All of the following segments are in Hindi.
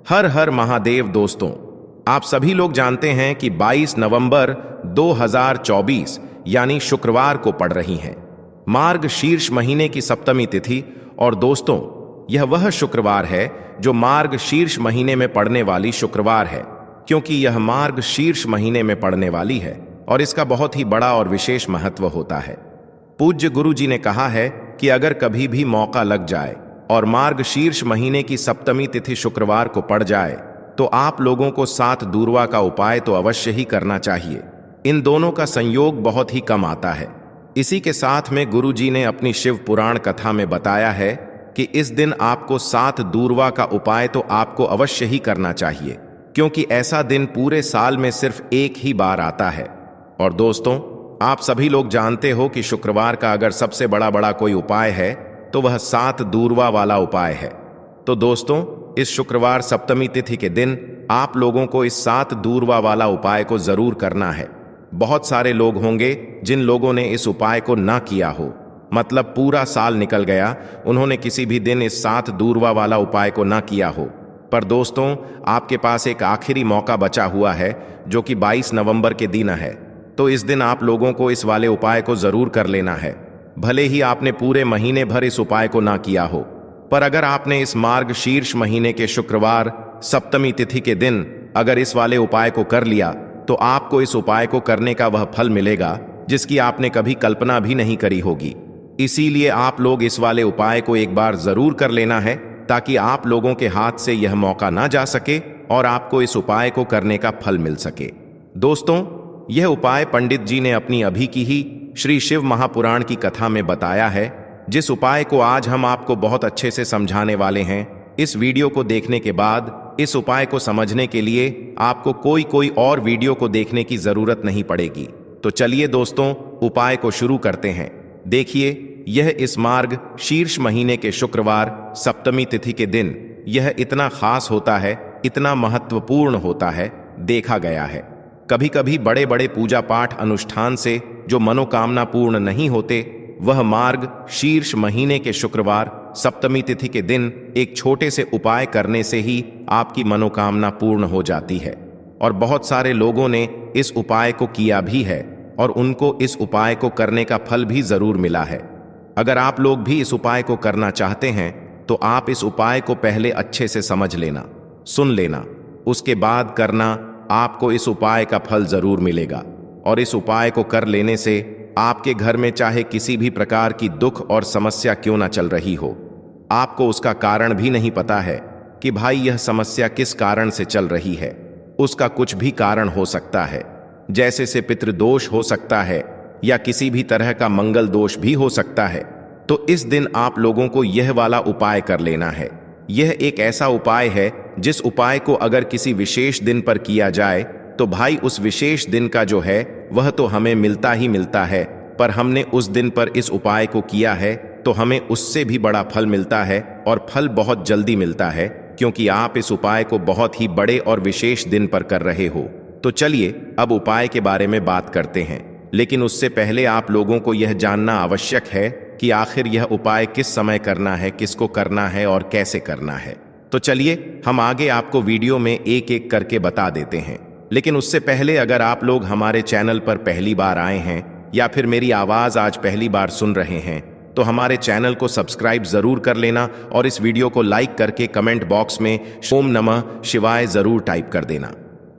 हर हर महादेव दोस्तों, आप सभी लोग जानते हैं कि 22 नवंबर 2024 यानी शुक्रवार को पड़ रही हैं मार्ग शीर्ष महीने की सप्तमी तिथि। और दोस्तों, यह वह शुक्रवार है जो मार्ग शीर्ष महीने में पड़ने वाली शुक्रवार है, क्योंकि यह मार्ग शीर्ष महीने में पड़ने वाली है और इसका बहुत ही बड़ा और विशेष महत्व होता है। पूज्य गुरु जी ने कहा है कि अगर कभी भी मौका लग जाए और मार्ग शीर्ष महीने की सप्तमी तिथि शुक्रवार को पड़ जाए तो आप लोगों को 7 दूर्वा का उपाय तो अवश्य ही करना चाहिए। इन दोनों का संयोग बहुत ही कम आता है। इसी के साथ में गुरु जी ने अपनी शिव पुराण कथा में बताया है कि इस दिन आपको 7 दूर्वा का उपाय तो आपको अवश्य ही करना चाहिए, क्योंकि ऐसा दिन पूरे साल में सिर्फ एक ही बार आता है। और दोस्तों, आप सभी लोग जानते हो कि शुक्रवार का अगर सबसे बड़ा कोई उपाय है तो वह 7 दूर्वा वाला उपाय है। तो दोस्तों, इस शुक्रवार सप्तमी तिथि के दिन आप लोगों को इस 7 दूर्वा वाला उपाय को जरूर करना है। बहुत सारे लोग होंगे जिन लोगों ने इस उपाय को ना किया हो, मतलब पूरा साल निकल गया, उन्होंने किसी भी दिन इस 7 दूर्वा वाला उपाय को ना किया हो। पर दोस्तों, आपके पास एक आखिरी मौका बचा हुआ है जो कि 22 नवंबर के दिन है। तो इस दिन आप लोगों को इस वाले उपाय को जरूर कर लेना है। भले ही आपने पूरे महीने भर इस उपाय को ना किया हो, पर अगर आपने इस मार्ग शीर्ष महीने के शुक्रवार सप्तमी तिथि के दिन अगर इस वाले उपाय को कर लिया तो आपको इस उपाय को करने का वह फल मिलेगा जिसकी आपने कभी कल्पना भी नहीं करी होगी। इसीलिए आप लोग इस वाले उपाय को एक बार जरूर कर लेना है, ताकि आप लोगों के हाथ से यह मौका ना जा सके और आपको इस उपाय को करने का फल मिल सके। दोस्तों, यह उपाय पंडित जी ने अपनी अभी की ही श्री शिव महापुराण की कथा में बताया है, जिस उपाय को आज हम आपको बहुत अच्छे से समझाने वाले हैं। इस वीडियो को देखने के बाद इस उपाय को समझने के लिए आपको कोई और वीडियो को देखने की जरूरत नहीं पड़ेगी। तो चलिए दोस्तों, उपाय को शुरू करते हैं। देखिए, यह इस मार्ग शीर्ष महीने के शुक्रवार सप्तमी तिथि के दिन यह इतना खास होता है, इतना महत्वपूर्ण होता है, देखा गया है। कभी कभी बड़े बड़े पूजा पाठ अनुष्ठान से जो मनोकामना पूर्ण नहीं होते, वह मार्ग शीर्ष महीने के शुक्रवार सप्तमी तिथि के दिन एक छोटे से उपाय करने से ही आपकी मनोकामना पूर्ण हो जाती है। और बहुत सारे लोगों ने इस उपाय को किया भी है और उनको इस उपाय को करने का फल भी जरूर मिला है। अगर आप लोग भी इस उपाय को करना चाहते हैं तो आप इस उपाय को पहले अच्छे से समझ लेना, सुन लेना, उसके बाद करना। आपको इस उपाय का फल जरूर मिलेगा। और इस उपाय को कर लेने से आपके घर में चाहे किसी भी प्रकार की दुख और समस्या क्यों ना चल रही हो, आपको उसका कारण भी नहीं पता है कि भाई यह समस्या किस कारण से चल रही है। उसका कुछ भी कारण हो सकता है, जैसे से पितृदोष हो सकता है या किसी भी तरह का मंगल दोष भी हो सकता है। तो इस दिन आप लोगों को यह वाला उपाय कर लेना है। यह एक ऐसा उपाय है जिस उपाय को अगर किसी विशेष दिन पर किया जाए तो भाई उस विशेष दिन का जो है वह तो हमें मिलता ही मिलता है, पर हमने उस दिन पर इस उपाय को किया है तो हमें उससे भी बड़ा फल मिलता है, और फल बहुत जल्दी मिलता है, क्योंकि आप इस उपाय को बहुत ही बड़े और विशेष दिन पर कर रहे हो। तो चलिए अब उपाय के बारे में बात करते हैं, लेकिन उससे पहले आप लोगों को यह जानना आवश्यक है कि आखिर यह उपाय किस समय करना है, किसको करना है और कैसे करना है। तो चलिए हम आगे आपको वीडियो में एक एक करके बता देते हैं। लेकिन उससे पहले अगर आप लोग हमारे चैनल पर पहली बार आए हैं या फिर मेरी आवाज आज पहली बार सुन रहे हैं तो हमारे चैनल को सब्सक्राइब जरूर कर लेना और इस वीडियो को लाइक करके कमेंट बॉक्स में ओम नमः शिवाय जरूर टाइप कर देना।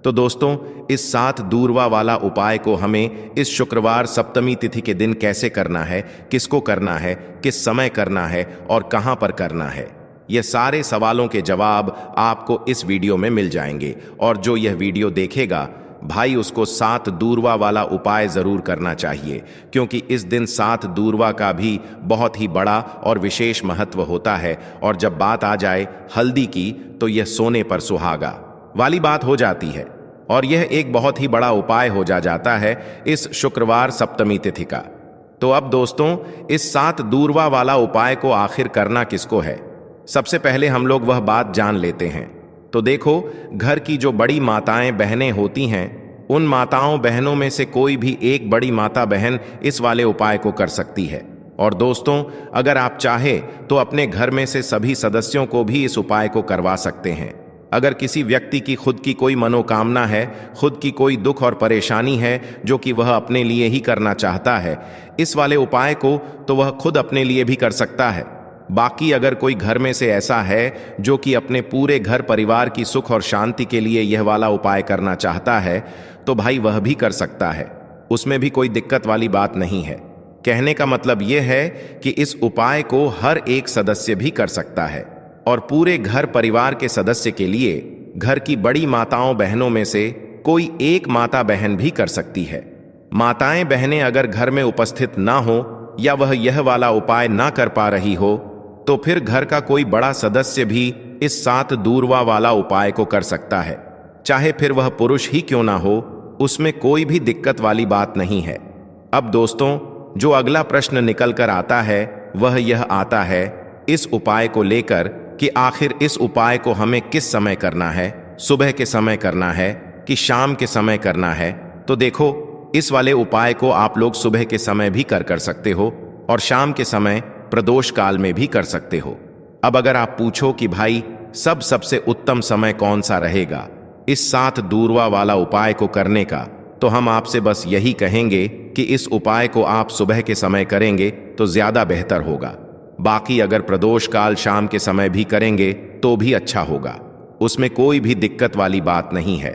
तो दोस्तों, इस 7 दूर्वा वाला उपाय को हमें इस शुक्रवार सप्तमी तिथि के दिन कैसे करना है, किसको करना है, किस समय करना है और कहां पर करना है, ये सारे सवालों के जवाब आपको इस वीडियो में मिल जाएंगे। और जो यह वीडियो देखेगा भाई, उसको 7 दूर्वा वाला उपाय जरूर करना चाहिए, क्योंकि इस दिन 7 दूर्वा का भी बहुत ही बड़ा और विशेष महत्व होता है। और जब बात आ जाए हल्दी की तो यह सोने पर सुहागा वाली बात हो जाती है, और यह एक बहुत ही बड़ा उपाय हो जाता है इस शुक्रवार सप्तमी तिथि का। तो अब दोस्तों, इस 7 दूर्वा वाला उपाय को आखिर करना किसको है, सबसे पहले हम लोग वह बात जान लेते हैं। तो देखो, घर की जो बड़ी माताएं बहनें होती हैं, उन माताओं बहनों में से कोई भी एक बड़ी माता बहन इस वाले उपाय को कर सकती है। और दोस्तों, अगर आप चाहे तो अपने घर में से सभी सदस्यों को भी इस उपाय को करवा सकते हैं। अगर किसी व्यक्ति की खुद की कोई मनोकामना है, खुद की कोई दुख और परेशानी है जो कि वह अपने लिए ही करना चाहता है, इस वाले उपाय को तो वह खुद अपने लिए भी कर सकता है। बाकी अगर कोई घर में से ऐसा है जो कि अपने पूरे घर परिवार की सुख और शांति के लिए यह वाला उपाय करना चाहता है, तो भाई वह भी कर सकता है, उसमें भी कोई दिक्कत वाली बात नहीं है। कहने का मतलब यह है कि इस उपाय को हर एक सदस्य भी कर सकता है और पूरे घर परिवार के सदस्य के लिए घर की बड़ी माताओं बहनों में से कोई एक माता बहन भी कर सकती है। माताएं बहनें अगर घर में उपस्थित ना हो या वह यह वाला उपाय ना कर पा रही हो, तो फिर घर का कोई बड़ा सदस्य भी इस 7 दूरवा वाला उपाय को कर सकता है, चाहे फिर वह पुरुष ही क्यों ना हो, उसमें कोई भी दिक्कत वाली बात नहीं है। अब दोस्तों, जो अगला प्रश्न निकल कर आता है वह यह आता है इस उपाय को लेकर कि आखिर इस उपाय को हमें किस समय करना है, सुबह के समय करना है कि शाम के समय करना है। तो देखो, इस वाले उपाय को आप लोग सुबह के समय भी कर सकते हो और शाम के समय प्रदोष काल में भी कर सकते हो। अब अगर आप पूछो कि भाई सबसे उत्तम समय कौन सा रहेगा इस 7 दूरवा वाला उपाय को करने का, तो हम आपसे बस यही कहेंगे कि इस उपाय को आप सुबह के समय करेंगे तो ज्यादा बेहतर होगा। बाकी अगर प्रदोष काल शाम के समय भी करेंगे तो भी अच्छा होगा, उसमें कोई भी दिक्कत वाली बात नहीं है।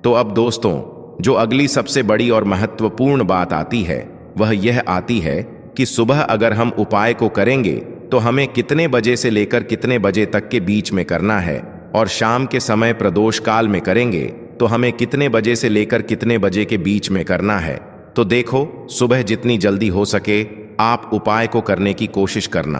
तो अब दोस्तों, जो अगली सबसे बड़ी और महत्वपूर्ण बात आती है वह यह आती है कि सुबह अगर हम उपाय को करेंगे तो हमें कितने बजे से लेकर कितने बजे तक के बीच में करना है, और शाम के समय प्रदोष काल में करेंगे तो हमें कितने बजे से लेकर कितने बजे के बीच में करना है। तो देखो, सुबह जितनी जल्दी हो सके आप उपाय को करने की कोशिश करना।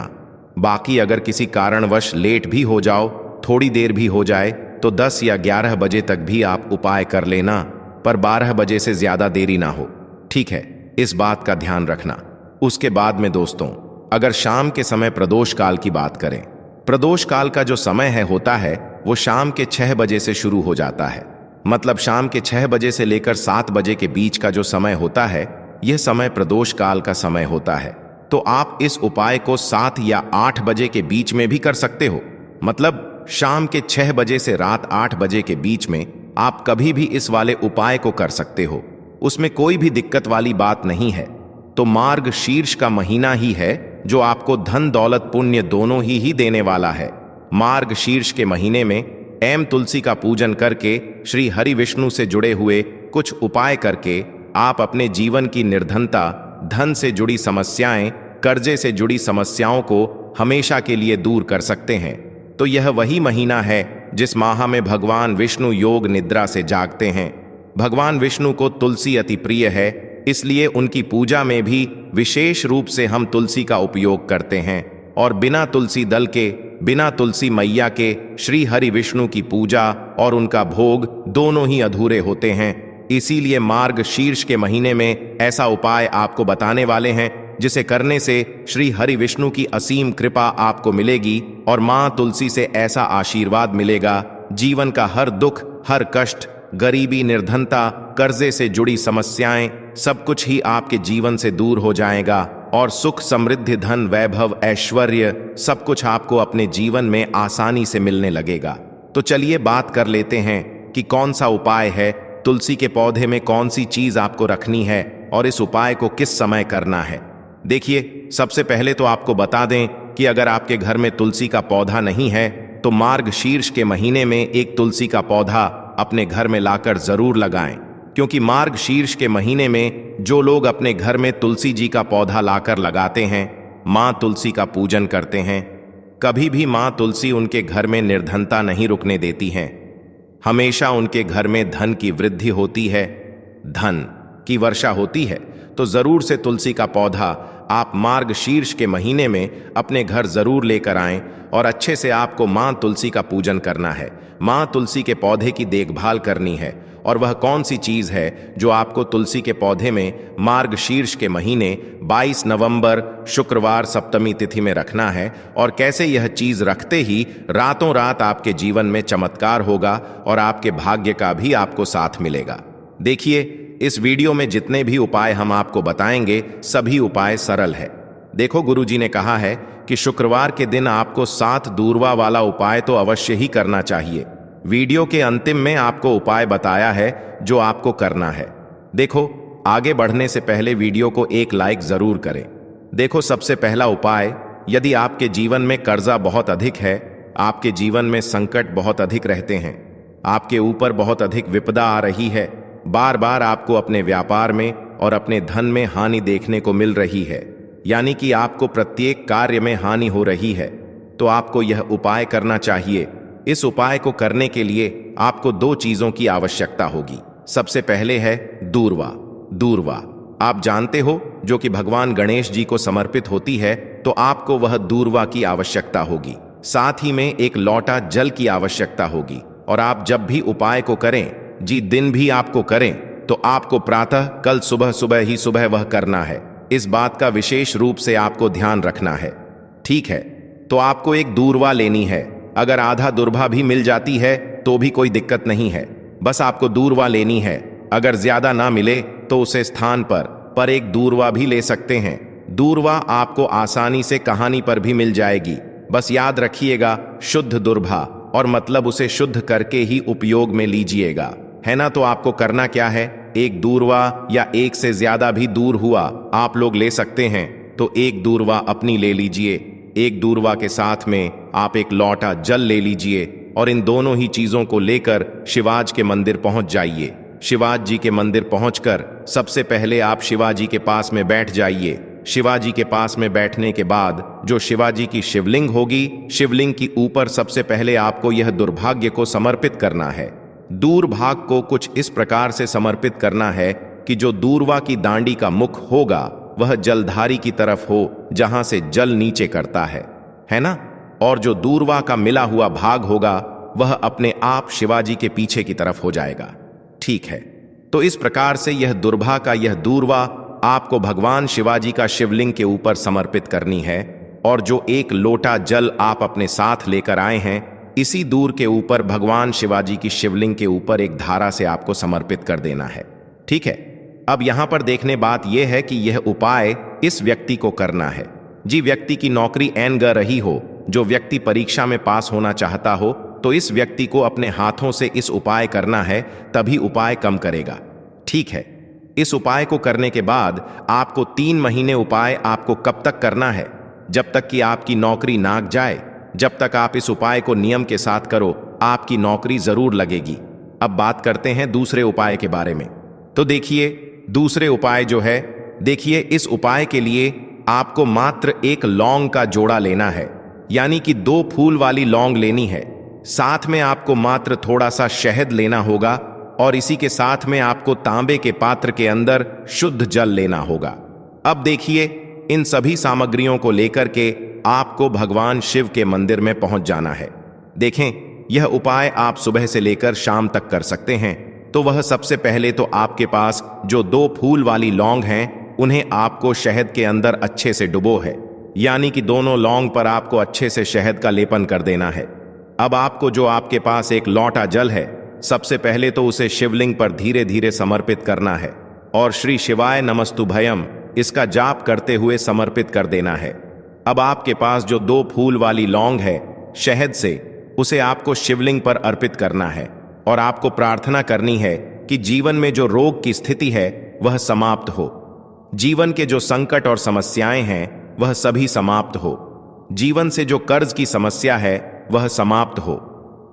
बाकी अगर किसी कारणवश लेट भी हो जाओ, थोड़ी देर भी हो जाए, तो 10 या 11 बजे तक भी आप उपाय कर लेना, पर 12 बजे से ज्यादा देरी ना हो, ठीक है? इस बात का ध्यान रखना। उसके बाद में दोस्तों, अगर शाम के समय प्रदोष काल की बात करें, प्रदोष काल का जो समय होता है वो शाम के 6 बजे से शुरू हो जाता है। मतलब शाम के 6 बजे से लेकर 7 बजे के बीच का जो समय होता है, यह समय प्रदोष काल का समय होता है। तो आप इस उपाय को 7 या 8 बजे के बीच में भी कर सकते हो। मतलब शाम के 6 बजे से रात 8 बजे के बीच में आप कभी भी इस वाले उपाय को कर सकते हो, उसमें कोई भी दिक्कत वाली बात नहीं है। तो मार्ग शीर्ष का महीना ही है जो आपको धन दौलत पुण्य दोनों ही देने वाला है। मार्ग शीर्ष के महीने में तुलसी का पूजन करके, श्री हरि विष्णु से जुड़े हुए कुछ उपाय करके आप अपने जीवन की निर्धनता, धन से जुड़ी समस्याएं, कर्जे से जुड़ी समस्याओं को हमेशा के लिए दूर कर सकते हैं। तो यह वही महीना है जिस माह में भगवान विष्णु योग निद्रा से जागते हैं। भगवान विष्णु को तुलसी अति प्रिय है, इसलिए उनकी पूजा में भी विशेष रूप से हम तुलसी का उपयोग करते हैं। और बिना तुलसी दल के, बिना तुलसी मैया के श्री हरि विष्णु की पूजा और उनका भोग दोनों ही अधूरे होते हैं। इसीलिए मार्ग शीर्ष के महीने में ऐसा उपाय आपको बताने वाले हैं जिसे करने से श्री हरि विष्णु की असीम कृपा आपको मिलेगी और मां तुलसी से ऐसा आशीर्वाद मिलेगा, जीवन का हर दुख, हर कष्ट, गरीबी, निर्धनता, कर्जे से जुड़ी समस्याएं, सब कुछ ही आपके जीवन से दूर हो जाएगा और सुख, समृद्धि, धन, वैभव, ऐश्वर्य सब कुछ आपको अपने जीवन में आसानी से मिलने लगेगा। तो चलिए बात कर लेते हैं कि कौन सा उपाय है, तुलसी के पौधे में कौन सी चीज आपको रखनी है और इस उपाय को किस समय करना है। देखिए, सबसे पहले तो आपको बता दें कि अगर आपके घर में तुलसी का पौधा नहीं है तो मार्ग शीर्ष के महीने में एक तुलसी का पौधा अपने घर में लाकर जरूर लगाएं, क्योंकि मार्ग शीर्ष के महीने में जो लोग अपने घर में तुलसी जी का पौधा लाकर लगाते हैं, मां तुलसी का पूजन करते हैं, कभी भी मां तुलसी उनके घर में निर्धनता नहीं रुकने देती हैं। हमेशा उनके घर में धन की वृद्धि होती है, धन की वर्षा होती है। तो जरूर से तुलसी का पौधा आप मार्ग शीर्ष के महीने में अपने घर जरूर लेकर आएं और अच्छे से आपको मां तुलसी का पूजन करना है। मां तुलसी के पौधे की देखभाल करनी है। और वह कौन सी चीज है जो आपको तुलसी के पौधे में मार्ग शीर्ष के महीने 22 नवंबर शुक्रवार सप्तमी तिथि में रखना है, और कैसे यह चीज रखते ही रातों रात आपके जीवन में चमत्कार होगा और आपके भाग्य का भी आपको साथ मिलेगा। देखिए, इस वीडियो में जितने भी उपाय हम आपको बताएंगे सभी उपाय सरल है। देखो, गुरुजी ने कहा है कि शुक्रवार के दिन आपको 7 दूरवा वाला उपाय तो अवश्य ही करना चाहिए। वीडियो के अंतिम में आपको उपाय बताया है जो आपको करना है। देखो, आगे बढ़ने से पहले वीडियो को एक लाइक जरूर करें। देखो, सबसे पहला उपाय, यदि आपके जीवन में कर्जा बहुत अधिक है, आपके जीवन में संकट बहुत अधिक रहते हैं, आपके ऊपर बहुत अधिक विपदा आ रही है, बार बार आपको अपने व्यापार में और अपने धन में हानि देखने को मिल रही है, यानी कि आपको प्रत्येक कार्य में हानि हो रही है, तो आपको यह उपाय करना चाहिए। इस उपाय को करने के लिए आपको दो चीजों की आवश्यकता होगी। सबसे पहले है दूर्वा। दूर्वा आप जानते हो, जो कि भगवान गणेश जी को समर्पित होती है, तो आपको वह दूर्वा की आवश्यकता होगी। साथ ही में एक लोटा जल की आवश्यकता होगी। और आप जब भी उपाय को करें, दिन भी आपको करें, तो आपको प्रातः कल सुबह वह करना है। इस बात का विशेष रूप से आपको ध्यान रखना है। ठीक है, तो आपको एक दूर्वा लेनी है। अगर आधा दूर्वा भी मिल जाती है तो भी कोई दिक्कत नहीं है, बस आपको दूर्वा लेनी है। अगर ज्यादा ना मिले तो उसे स्थान पर एक दूर्वा भी ले सकते हैं। दूर्वा आपको आसानी से कहानी पर भी मिल जाएगी। बस याद रखिएगा, शुद्ध दूर्वा, और मतलब उसे शुद्ध करके ही उपयोग में लीजिएगा, है ना। तो आपको करना क्या है, एक दूर्वा या एक से ज्यादा भी दूर हुआ आप लोग ले सकते हैं, तो एक दूर्वा अपनी ले लीजिए। एक दूर्वा के साथ में आप एक लोटा जल ले लीजिए और इन दोनों ही चीजों को लेकर शिवाज के मंदिर पहुंच जाइए। शिवाज जी के मंदिर पहुंचकर सबसे पहले आप शिवाजी के पास में बैठ जाइए। शिवाजी के पास में बैठने के बाद जो शिवाजी की शिवलिंग होगी, शिवलिंग की ऊपर सबसे पहले आपको यह दुर्भाग्य को समर्पित करना है। दूरभाग को कुछ इस प्रकार से समर्पित करना है कि जो दूर्वा की दांडी का मुख होगा वह जलधारी की तरफ हो, जहां से जल नीचे करता है ना। और जो दूर्वा का मिला हुआ भाग होगा वह अपने आप शिवाजी के पीछे की तरफ हो जाएगा। ठीक है, तो इस प्रकार से यह दूर्वा का यह दूर्वा आपको भगवान शिवाजी का शिवलिंग के ऊपर समर्पित करनी है। और जो एक लोटा जल आप अपने साथ लेकर आए हैं, इसी दूर के ऊपर भगवान शिवाजी की शिवलिंग के ऊपर एक धारा से आपको समर्पित कर देना है। ठीक है, अब यहां पर देखने बात यह है कि यह उपाय इस व्यक्ति को करना है। व्यक्ति की नौकरी ऐन ग रही हो, जो व्यक्ति परीक्षा में पास होना चाहता हो, तो इस व्यक्ति को अपने हाथों से इस उपाय करना है, तभी उपाय कम करेगा। ठीक है, इस उपाय को करने के बाद आपको 3 महीने उपाय आपको कब तक करना है, जब तक कि आपकी नौकरी नाग जाए। जब तक आप इस उपाय को नियम के साथ करो, आपकी नौकरी जरूर लगेगी। अब बात करते हैं दूसरे उपाय के बारे में। तो देखिए, दूसरे उपाय जो है, देखिए, इस उपाय के लिए आपको मात्र एक लौंग का जोड़ा लेना है, यानी कि 2 फूल वाली लौंग लेनी है। साथ में आपको मात्र थोड़ा सा शहद लेना होगा और इसी के साथ में आपको तांबे के पात्र के अंदर शुद्ध जल लेना होगा। अब देखिए, इन सभी सामग्रियों को लेकर के आपको भगवान शिव के मंदिर में पहुंच जाना है। देखें, यह उपाय आप सुबह से लेकर शाम तक कर सकते हैं। तो वह सबसे पहले तो आपके पास जो 2 फूल वाली लौंग हैं, उन्हें आपको शहद के अंदर अच्छे से डुबो है, यानी कि दोनों लौंग पर आपको अच्छे से शहद का लेपन कर देना है। अब आपको जो आपके पास एक लोटा जल है, सबसे पहले तो उसे शिवलिंग पर धीरे धीरे समर्पित करना है और श्री शिवाय नमस्तुभयम इसका जाप करते हुए समर्पित कर देना है। अब आपके पास जो 2 फूल वाली लौंग है शहद से, उसे आपको शिवलिंग पर अर्पित करना है और आपको प्रार्थना करनी है कि जीवन में जो रोग की स्थिति है वह समाप्त हो, जीवन के जो संकट और समस्याएं हैं वह सभी समाप्त हो, जीवन से जो कर्ज की समस्या है वह समाप्त हो।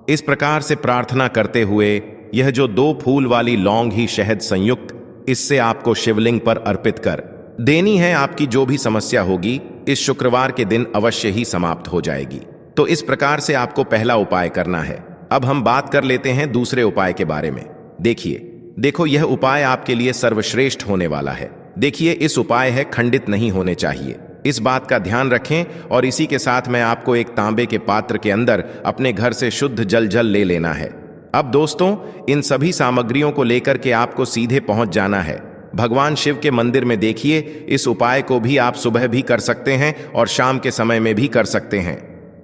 इस प्रकार से प्रार्थना करते हुए यह जो 2 फूल वाली लौंग ही शहद संयुक्त, इससे आपको शिवलिंग पर अर्पित कर देनी है। आपकी जो भी समस्या होगी इस शुक्रवार के दिन अवश्य ही समाप्त हो जाएगी। तो इस प्रकार से आपको पहला उपाय करना है। अब हम बात कर लेते हैं दूसरे उपाय के बारे में। देखो, यह उपाय आपके लिए सर्वश्रेष्ठ होने वाला है। देखिए, इस उपाय है खंडित नहीं होने चाहिए, इस बात का ध्यान रखें। और इसी के साथ में आपको एक तांबे के पात्र के अंदर अपने घर से शुद्ध जल ले लेना है। अब दोस्तों, इन सभी सामग्रियों को लेकर के आपको सीधे पहुंच जाना है भगवान शिव के मंदिर में। देखिए, इस उपाय को भी आप सुबह भी कर सकते हैं और शाम के समय में भी कर सकते हैं।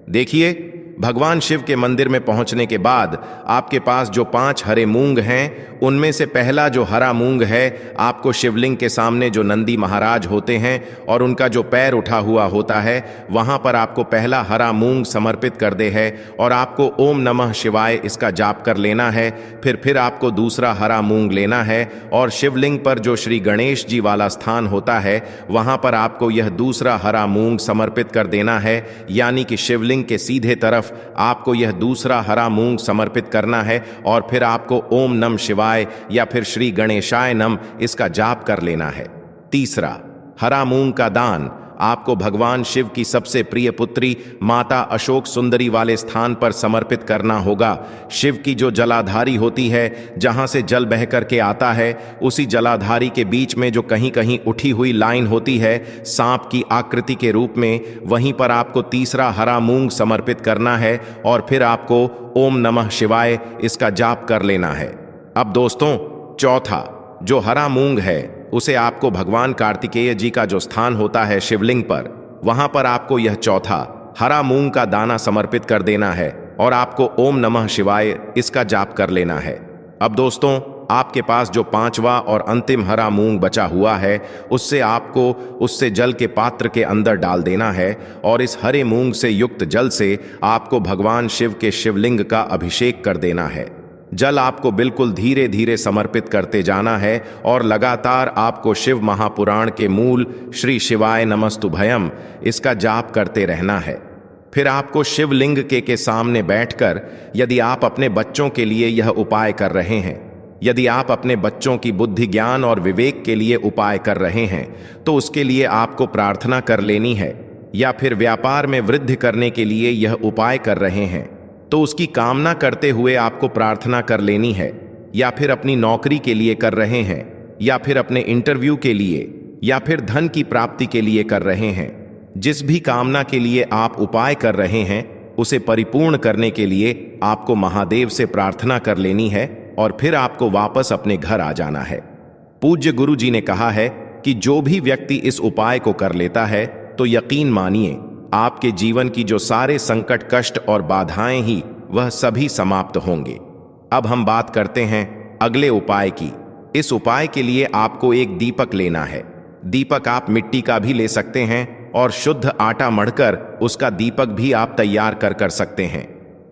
देखिए, भगवान शिव के मंदिर में पहुंचने के बाद आपके पास जो 5 हरे मूंग हैं, उनमें से पहला जो हरा मूंग है, आपको शिवलिंग के सामने जो नंदी महाराज होते हैं और उनका जो पैर उठा हुआ होता है, वहां पर आपको पहला हरा मूंग समर्पित कर दे है और आपको ओम नमः शिवाय इसका जाप कर लेना है। फिर आपको दूसरा हरा मूंग लेना है और शिवलिंग पर जो श्री गणेश जी वाला स्थान होता है, वहां पर आपको यह दूसरा हरा मूंग समर्पित कर देना है। यानी कि शिवलिंग के सीधे तरफ आपको यह दूसरा हरा मूंग समर्पित करना है और फिर आपको ओम नमः शिवाय या फिर श्री गणेशाय नम इसका जाप कर लेना है। तीसरा, हरा मूंग का दान आपको भगवान शिव की सबसे प्रिय पुत्री माता अशोक सुंदरी वाले स्थान पर समर्पित करना होगा। शिव की जो जलाधारी होती है, जहां से जल बह करके आता है, उसी जलाधारी के बीच में जो कहीं कहीं उठी हुई लाइन होती है सांप की आकृति के रूप में, वहीं पर आपको तीसरा हरा मूंग समर्पित करना है और फिर आपको ओम नमः शिवाय इसका जाप कर लेना है। अब दोस्तों, चौथा जो हरा मूंग है, उसे आपको भगवान कार्तिकेय जी का जो स्थान होता है शिवलिंग पर, वहां पर आपको यह चौथा हरा मूंग का दाना समर्पित कर देना है और आपको ओम नमः शिवाय इसका जाप कर लेना है। अब दोस्तों, आपके पास जो 5वां और अंतिम हरा मूंग बचा हुआ है, उससे जल के पात्र के अंदर डाल देना है और इस हरे मूंग से युक्त जल से आपको भगवान शिव के शिवलिंग का अभिषेक कर देना है। जल आपको बिल्कुल धीरे धीरे समर्पित करते जाना है और लगातार आपको शिव महापुराण के मूल श्री शिवाय नमस्तुभयम इसका जाप करते रहना है। फिर आपको शिवलिंग के सामने बैठकर, यदि आप अपने बच्चों के लिए यह उपाय कर रहे हैं, यदि आप अपने बच्चों की बुद्धि ज्ञान और विवेक के लिए उपाय कर रहे हैं, तो उसके लिए आपको प्रार्थना कर लेनी है। या फिर व्यापार में वृद्धि करने के लिए यह उपाय कर रहे हैं, तो उसकी कामना करते हुए आपको प्रार्थना कर लेनी है। या फिर अपनी नौकरी के लिए कर रहे हैं, या फिर अपने इंटरव्यू के लिए, या फिर धन की प्राप्ति के लिए कर रहे हैं, जिस भी कामना के लिए आप उपाय कर रहे हैं, उसे परिपूर्ण करने के लिए आपको महादेव से प्रार्थना कर लेनी है और फिर आपको वापस अपने घर आ जाना है। पूज्य गुरु जी ने कहा है कि जो भी व्यक्ति इस उपाय को कर लेता है, तो यकीन मानिए आपके जीवन की जो सारे संकट, कष्ट और बाधाएं ही, वह सभी समाप्त होंगे। अब हम बात करते हैं अगले उपाय की। इस उपाय के लिए आपको एक दीपक लेना है। दीपक आप मिट्टी का भी ले सकते हैं और शुद्ध आटा मढ़कर उसका दीपक भी आप तैयार कर सकते हैं।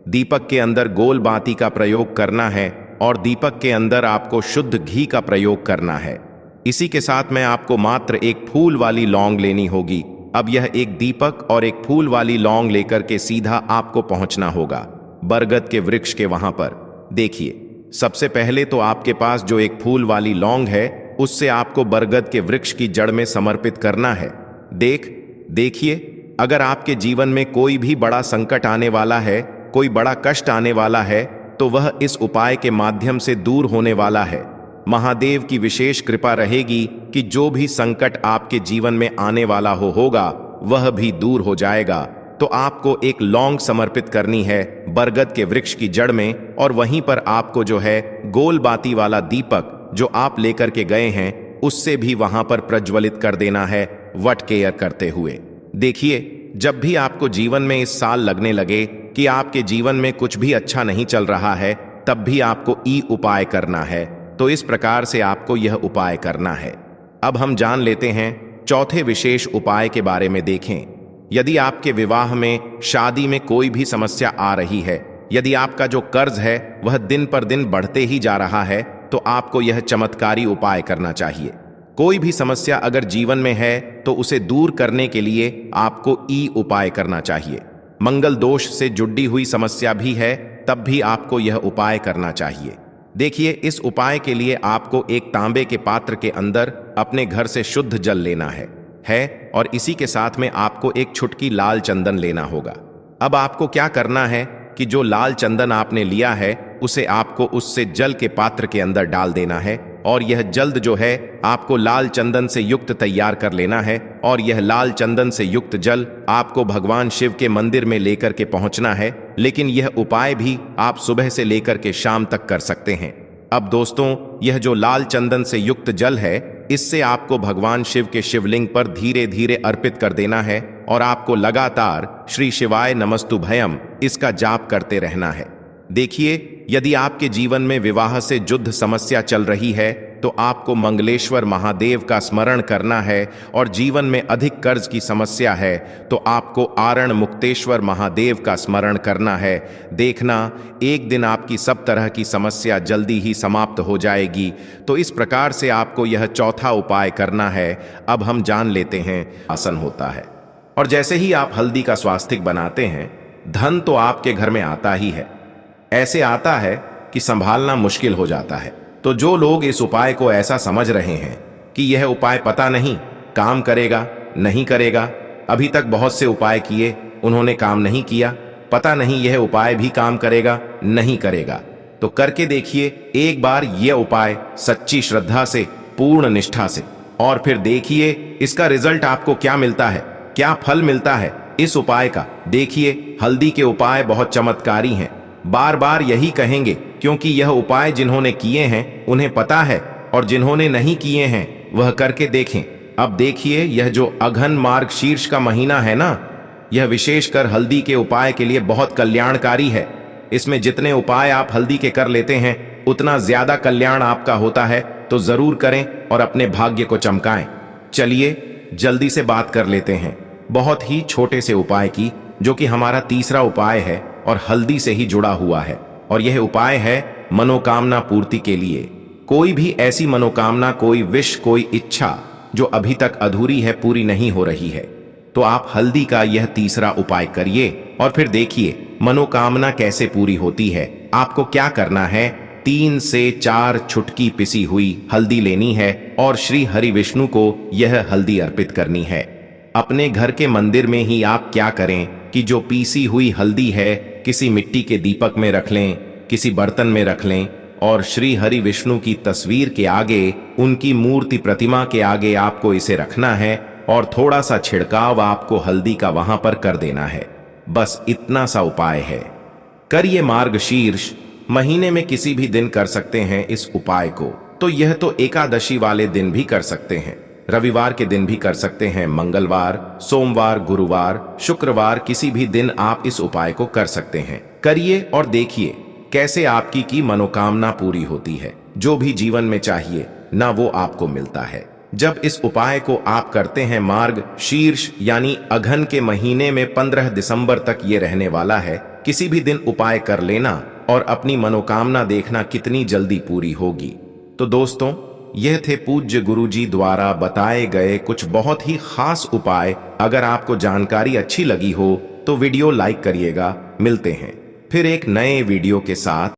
दीपक के अंदर गोल बाती का प्रयोग करना है और दीपक के अंदर आपको शुद्ध घी का प्रयोग करना है। इसी के साथ में आपको मात्र एक फूल वाली लौंग लेनी होगी। अब यह एक दीपक और एक फूल वाली लौंग लेकर के सीधा आपको पहुंचना होगा बरगद के वृक्ष के वहां पर। देखिए, सबसे पहले तो आपके पास जो एक फूल वाली लौंग है, उससे आपको बरगद के वृक्ष की जड़ में समर्पित करना है। देखिए, अगर आपके जीवन में कोई भी बड़ा संकट आने वाला है, कोई बड़ा कष्ट आने वाला है, तो वह इस उपाय के माध्यम से दूर होने वाला है। महादेव की विशेष कृपा रहेगी कि जो भी संकट आपके जीवन में आने वाला होगा, वह भी दूर हो जाएगा। तो आपको एक लौंग समर्पित करनी है बरगद के वृक्ष की जड़ में और वहीं पर आपको जो है गोल बाती वाला दीपक जो आप लेकर के गए हैं, उससे भी वहां पर प्रज्वलित कर देना है वट केयर करते हुए। देखिए, जब भी आपको जीवन में इस साल लगने लगे कि आपके जीवन में कुछ भी अच्छा नहीं चल रहा है, तब भी आपको उपाय करना है। तो इस प्रकार से आपको यह उपाय करना है। अब हम जान लेते हैं चौथे विशेष उपाय के बारे में। देखें, यदि आपके विवाह में, शादी में कोई भी समस्या आ रही है, यदि आपका जो कर्ज है वह दिन पर दिन बढ़ते ही जा रहा है, तो आपको यह चमत्कारी उपाय करना चाहिए। कोई भी समस्या अगर जीवन में है तो उसे दूर करने के लिए आपको उपाय करना चाहिए। मंगल दोष से जुड़ी हुई समस्या भी है, तब भी आपको यह उपाय करना चाहिए। देखिए, इस उपाय के लिए आपको एक तांबे के पात्र के अंदर अपने घर से शुद्ध जल लेना है और इसी के साथ में आपको एक छुटकी लाल चंदन लेना होगा। अब आपको क्या करना है कि जो लाल चंदन आपने लिया है, उसे आपको उससे जल के पात्र के अंदर डाल देना है और यह जल्द जो है आपको लाल चंदन से युक्त तैयार कर लेना है और यह लाल चंदन से युक्त जल आपको भगवान शिव के मंदिर में लेकर के पहुंचना है। लेकिन यह उपाय भी आप सुबह से लेकर के शाम तक कर सकते हैं। अब दोस्तों, यह जो लाल चंदन से युक्त जल है, इससे आपको भगवान शिव के शिवलिंग पर धीरे धीरे अर्पित कर देना है और आपको लगातार श्री शिवाय नमस्तुभयम इसका जाप करते रहना है। देखिए, यदि आपके जीवन में विवाह से युद्ध समस्या चल रही है तो आपको मंगलेश्वर महादेव का स्मरण करना है, और जीवन में अधिक कर्ज की समस्या है तो आपको आरण मुक्तेश्वर महादेव का स्मरण करना है। देखना, एक दिन आपकी सब तरह की समस्या जल्दी ही समाप्त हो जाएगी। तो इस प्रकार से आपको यह चौथा उपाय करना है। अब हम जान लेते हैं आसन होता है, और जैसे ही आप हल्दी का स्वास्तिक बनाते हैं, धन तो आपके घर में आता ही है। ऐसे आता है कि संभालना मुश्किल हो जाता है। तो जो लोग इस उपाय को ऐसा समझ रहे हैं कि यह उपाय पता नहीं काम करेगा नहीं करेगा, अभी तक बहुत से उपाय किए, उन्होंने काम नहीं किया, पता नहीं यह उपाय भी काम करेगा नहीं करेगा, तो करके देखिए एक बार यह उपाय सच्ची श्रद्धा से, पूर्ण निष्ठा से, और फिर देखिए इसका रिजल्ट आपको क्या मिलता है, क्या फल मिलता है इस उपाय का। देखिए, हल्दी के उपाय बहुत चमत्कारी हैं। बार बार यही कहेंगे क्योंकि यह उपाय जिन्होंने किए हैं उन्हें पता है, और जिन्होंने नहीं किए हैं वह करके देखें। अब देखिए, यह जो अघन मार्ग शीर्ष का महीना है ना, यह विशेषकर हल्दी के उपाय के लिए बहुत कल्याणकारी है। इसमें जितने उपाय आप हल्दी के कर लेते हैं उतना ज्यादा कल्याण आपका होता है। तो जरूर करें और अपने भाग्य को चमकाएं। चलिए जल्दी से बात कर लेते हैं बहुत ही छोटे से उपाय की, जो कि हमारा तीसरा उपाय है और हल्दी से ही जुड़ा हुआ है। और यह उपाय है मनोकामना पूर्ति के लिए। कोई भी ऐसी मनोकामना, कोई विश, कोई इच्छा जो अभी तक अधूरी है, पूरी नहीं हो रही है, तो आप हल्दी का यह तीसरा उपाय करिए और फिर देखिए मनोकामना कैसे पूरी होती है। आपको क्या करना है, 3 से 4 छुटकी पिसी हुई हल्दी लेनी है और श्री हरि विष्णु को यह हल्दी अर्पित करनी है। अपने घर के मंदिर में ही आप क्या करें कि जो पीसी हुई हल्दी है किसी मिट्टी के दीपक में रख लें, किसी बर्तन में रख लें, और श्री हरि विष्णु की तस्वीर के आगे, उनकी मूर्ति प्रतिमा के आगे आपको इसे रखना है, और थोड़ा सा छिड़काव आपको हल्दी का वहां पर कर देना है। बस इतना सा उपाय है। करिए, मार्गशीर्ष महीने में किसी भी दिन कर सकते हैं इस उपाय को। तो यह तो एकादशी वाले दिन भी कर सकते हैं, रविवार के दिन भी कर सकते हैं, मंगलवार, सोमवार, गुरुवार, शुक्रवार, किसी भी दिन आप इस उपाय को कर सकते हैं। करिए और देखिए कैसे आपकी की मनोकामना पूरी होती है। जो भी जीवन में चाहिए ना वो आपको मिलता है। जब इस उपाय को आप करते हैं, मार्ग शीर्ष यानी अघन के महीने में 15 दिसंबर तक ये रहने वाला है। किसी भी दिन उपाय कर लेना और अपनी मनोकामना देखना कितनी जल्दी पूरी होगी। तो दोस्तों, यह थे पूज्य गुरुजी द्वारा बताए गए कुछ बहुत ही खास उपाय। अगर आपको जानकारी अच्छी लगी हो तो वीडियो लाइक करिएगा। मिलते हैं फिर एक नए वीडियो के साथ।